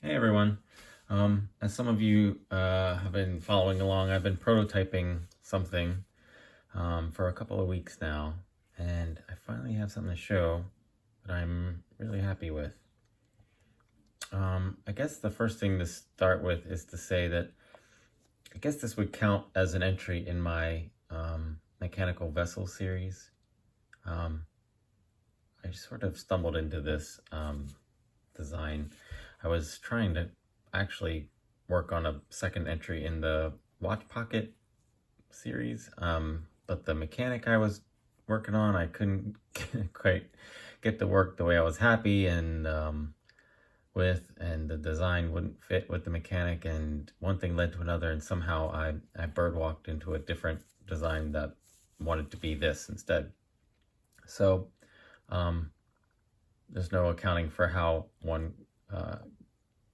Hey everyone. As some of you have been following along, I've been prototyping something for a couple of weeks now, and I finally have something to show that I'm really happy with. I guess the first thing to start with is to say that I guess this would count as an entry in my mechanical vessel series. I sort of stumbled into this design. I was trying to actually work on a second entry in the watch pocket series, but the mechanic I was working on, I couldn't quite get to work the way I was happy and the design wouldn't fit with the mechanic, and one thing led to another, and somehow I bird walked into a different design that wanted to be this instead. So there's no accounting for how one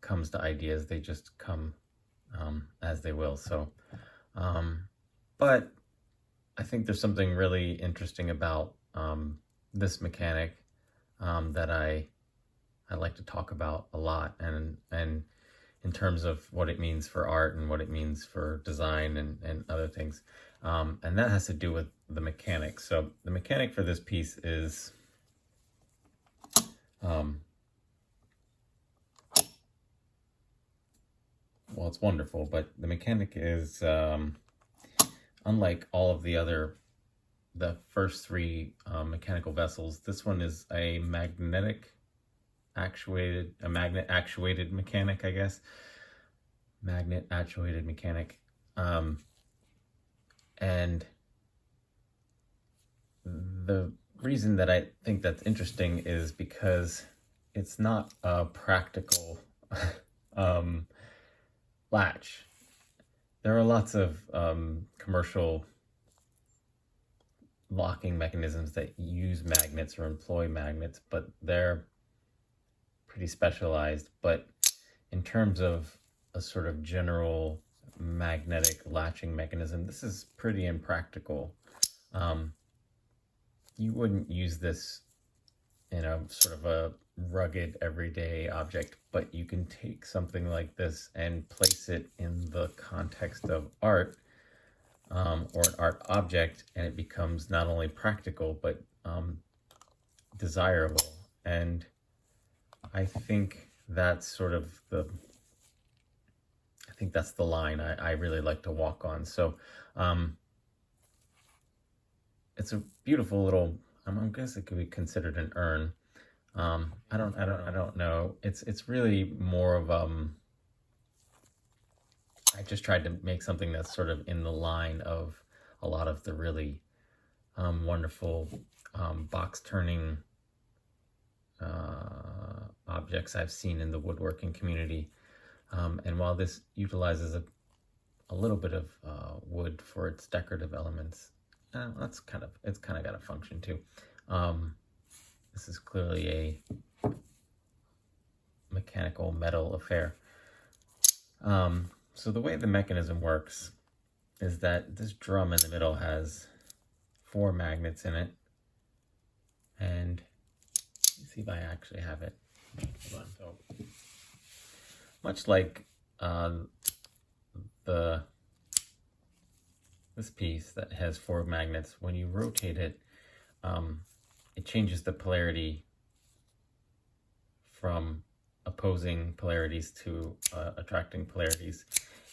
comes to ideas. They just come as they will. So, but I think there's something really interesting about this mechanic that I like to talk about a lot, and in terms of what it means for art and what it means for design and other things. And that has to do with the mechanics. So the mechanic for this piece is well, it's wonderful, but the mechanic is unlike all of the first three mechanical vessels. This one is a magnet actuated mechanic, I guess. Magnet actuated mechanic. And the reason that I think that's interesting is because it's not a practical latch. There are lots of commercial locking mechanisms that use magnets or employ magnets, but they're pretty specialized. But in terms of a sort of general magnetic latching mechanism, this is pretty impractical. You wouldn't use this in a sort of a rugged everyday object, but you can take something like this and place it in the context of art or an art object, and it becomes not only practical but desirable. And I think that's sort of that's the line I really like to walk on. So it's a beautiful little, I guess it could be considered an urn. I don't know. It's really more of I just tried to make something that's sort of in the line of a lot of the really wonderful box turning objects I've seen in the woodworking community. And while this utilizes a little bit of wood for its decorative elements, it's kind of got a function too. This is clearly a mechanical metal affair. So the way the mechanism works is that this drum in the middle has 4 magnets in it, and let's see if I actually have it. Hold on. So much like this piece that has 4 magnets, when you rotate it, it changes the polarity from opposing polarities to attracting polarities.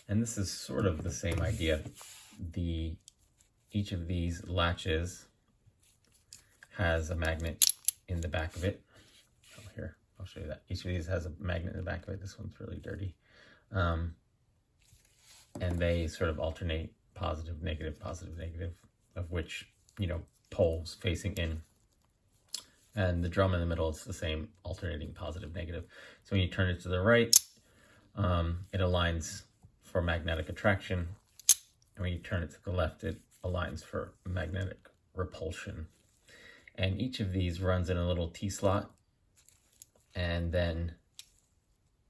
And this is sort of the same idea. Each of these latches has a magnet in the back of it. Oh, here, I'll show you that. Each of these has a magnet in the back of it. This one's really dirty. And they sort of alternate positive, negative, of which, poles facing in. And the drum in the middle is the same, alternating positive, negative. So when you turn it to the right, it aligns for magnetic attraction. And when you turn it to the left, it aligns for magnetic repulsion. And each of these runs in a little T-slot. And then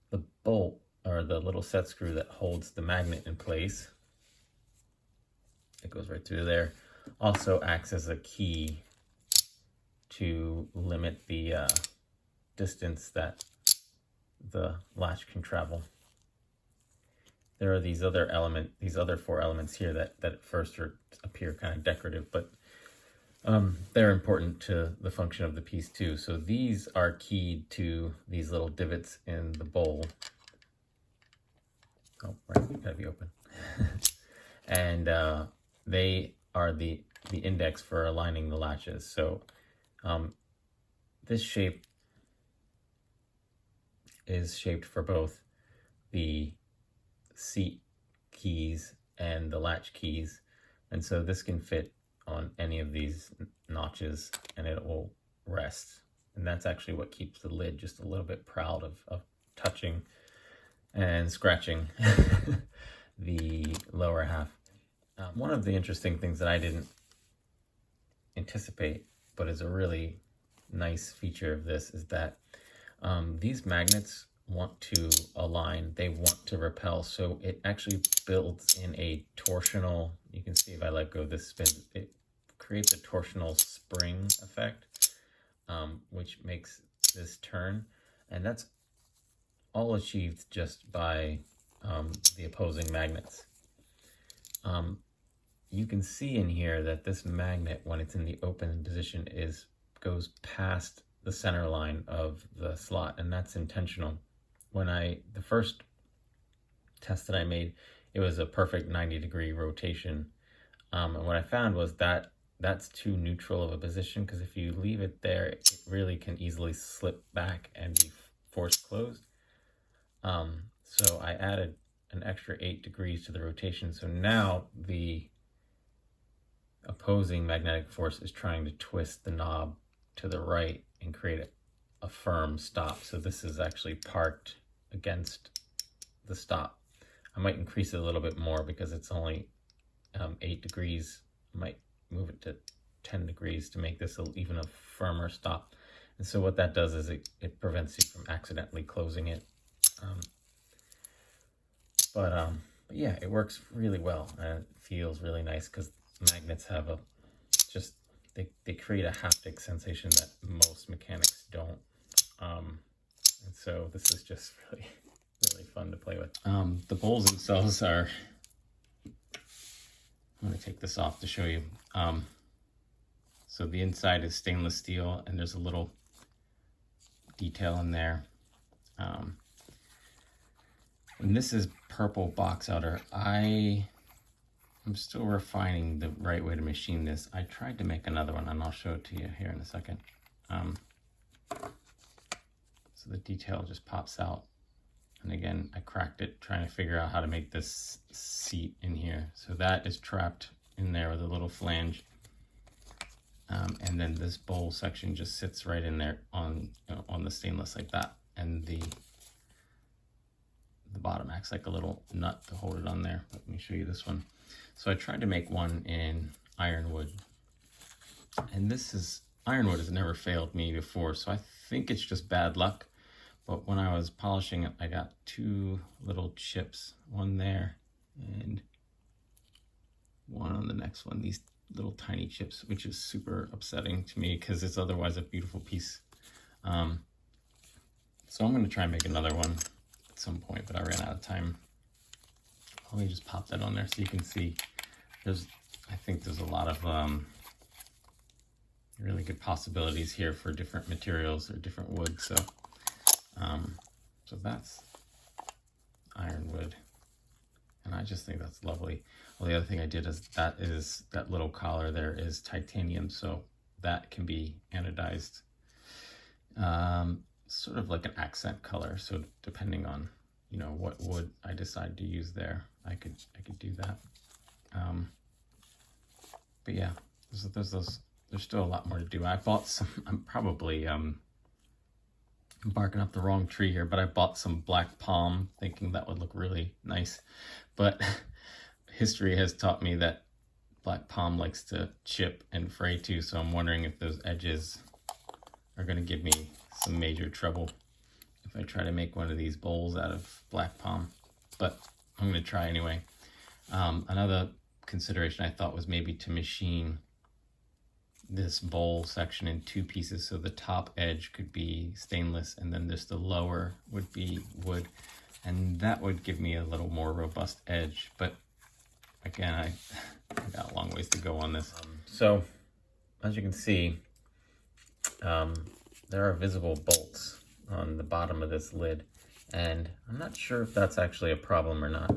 the bolt, or the little set screw that holds the magnet in place, it goes right through there, also acts as a key to limit the distance that the latch can travel. There are these other 4 elements here that at first appear kind of decorative, but they're important to the function of the piece too. So these are keyed to these little divots in the bowl. Oh, right, gotta be open. And they are the index for aligning the latches. So this shape is shaped for both the seat keys and the latch keys. And so this can fit on any of these notches and it will rest. And that's actually what keeps the lid just a little bit proud of touching and scratching the lower half. One of the interesting things that I didn't anticipate, but is a really nice feature of this, is that these magnets want to align, they want to repel, so it actually builds in a torsional, you can see if I let go of this spin, it creates a torsional spring effect, which makes this turn, and that's all achieved just by the opposing magnets. You can see in here that this magnet, when it's in the open position, goes past the center line of the slot, and that's intentional. When the first test that I made, it was a perfect 90-degree rotation. And what I found was that that's too neutral of a position, because if you leave it there, it really can easily slip back and be forced closed. So I added an extra 8 degrees to the rotation. So now the opposing magnetic force is trying to twist the knob to the right and create a firm stop. So this is actually parked against the stop. I might increase it a little bit more because it's only 8 degrees. I might move it to 10 degrees to make this even a firmer stop. And so what that does is it prevents you from accidentally closing it. But yeah, it works really well and it feels really nice because magnets have they create a haptic sensation that most mechanics don't. And so this is just really, really fun to play with. The bowls themselves are, I'm going to take this off to show you. So the inside is stainless steel and there's a little detail in there. And this is purple box outer. I'm still refining the right way to machine this. I tried to make another one and I'll show it to you here in a second. So the detail just pops out. And again, I cracked it trying to figure out how to make this seat in here. So that is trapped in there with a little flange. And then this bowl section just sits right in there on the stainless like that. And the bottom acts like a little nut to hold it on there. Let me show you this one. So I tried to make one in ironwood. And ironwood has never failed me before, so I think it's just bad luck. But when I was polishing it, I got 2 little chips, one there and one on the next one, these little tiny chips, which is super upsetting to me because it's otherwise a beautiful piece. So I'm going to try and make another one at some point, but I ran out of time. Let me just pop that on there so you can see. I think there's a lot of really good possibilities here for different materials or different wood. So that's ironwood, and I just think that's lovely. Well, the other thing I did is that little collar there is titanium, so that can be anodized, sort of like an accent color. So depending on what wood I decide to use there, I could do that. But yeah, there's still a lot more to do. I bought some. I'm probably barking up the wrong tree here, but I bought some black palm thinking that would look really nice. But history has taught me that black palm likes to chip and fray too, so I'm wondering if those edges are going to give me some major trouble if I try to make one of these bowls out of black palm. But I'm going to try anyway. Another consideration I thought was maybe to machine this bowl section in two pieces, so the top edge could be stainless and then just the lower would be wood, and that would give me a little more robust edge. But again, I got a long ways to go on this. So as you can see, there are visible bolts on the bottom of this lid, and I'm not sure if that's actually a problem or not.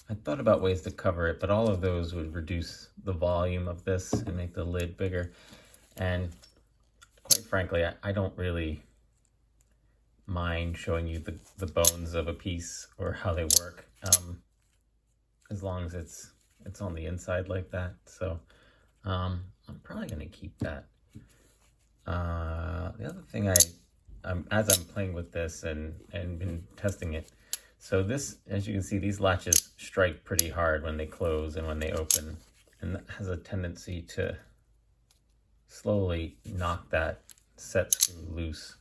I thought about ways to cover it, but all of those would reduce the volume of this and make the lid bigger. And quite frankly, I don't really mind showing you the bones of a piece or how they work, as long as it's on the inside like that. So I'm probably going to keep that. The other thing as I'm playing with this and been testing it, so this, as you can see, these latches strike pretty hard when they close and when they open, and that has a tendency to slowly knock that set screw loose.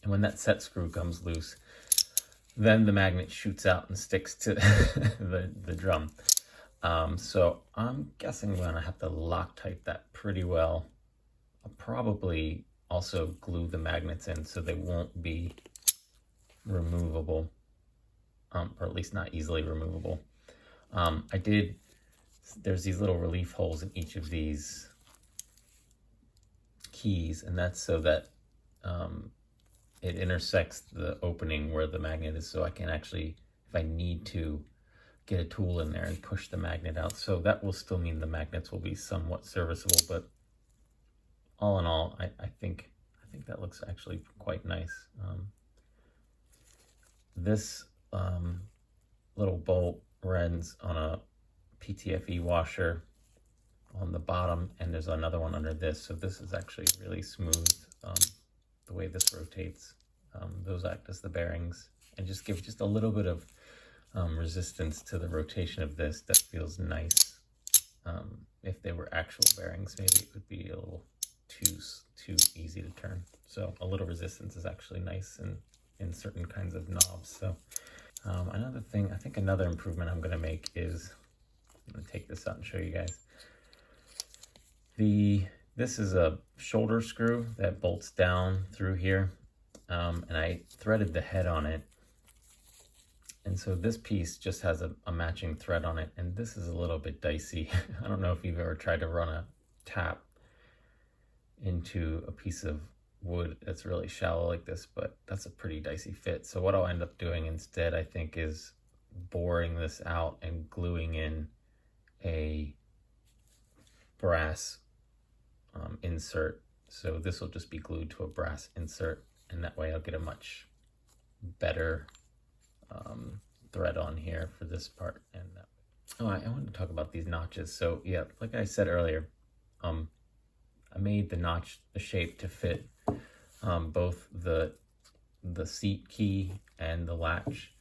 And when that set screw comes loose, then the magnet shoots out and sticks to the drum. So I'm guessing I'm gonna have to Loctite that pretty well. I'll probably also glue the magnets in so they won't be removable. Or at least not easily removable. There's these little relief holes in each of these keys, and that's so that it intersects the opening where the magnet is, so I can actually, if I need to, get a tool in there and push the magnet out. So that will still mean the magnets will be somewhat serviceable, but all in all, I think that looks actually quite nice. This little bolt runs on a PTFE washer on the bottom, and there's another one under this, so this is actually really smooth. The way this rotates, those act as the bearings and just give just a little bit of resistance to the rotation of this. That feels nice. If they were actual bearings, maybe it would be a little too easy to turn, so a little resistance is actually nice in certain kinds of knobs. So another thing, I think another improvement I'm going to make is, I'm going to take this out and show you guys. This is a shoulder screw that bolts down through here, and I threaded the head on it. And so this piece just has a matching thread on it, and this is a little bit dicey. I don't know if you've ever tried to run a tap into a piece of wood that's really shallow like this, but that's a pretty dicey fit. So what I'll end up doing instead, I think, is boring this out and gluing in a brass insert. So this will just be glued to a brass insert, and that way I'll get a much better thread on here for this part. And I wanted to talk about these notches. So yeah, like I said earlier, I made the shape to fit both the seat key and the latch,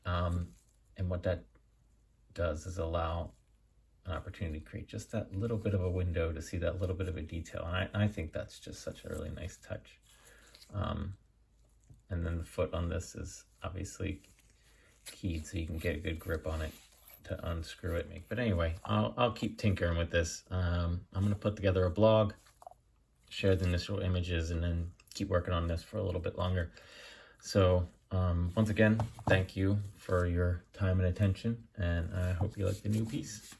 and what that does is allow an opportunity to create just that little bit of a window to see that little bit of a detail, and I think that's just such a really nice touch. And then the foot on this is obviously keyed, so you can get a good grip on it to unscrew it. But anyway, I'll keep tinkering with this. I'm going to put together a blog, share the initial images, and then keep working on this for a little bit longer. So once again, thank you for your time and attention, and I hope you like the new piece.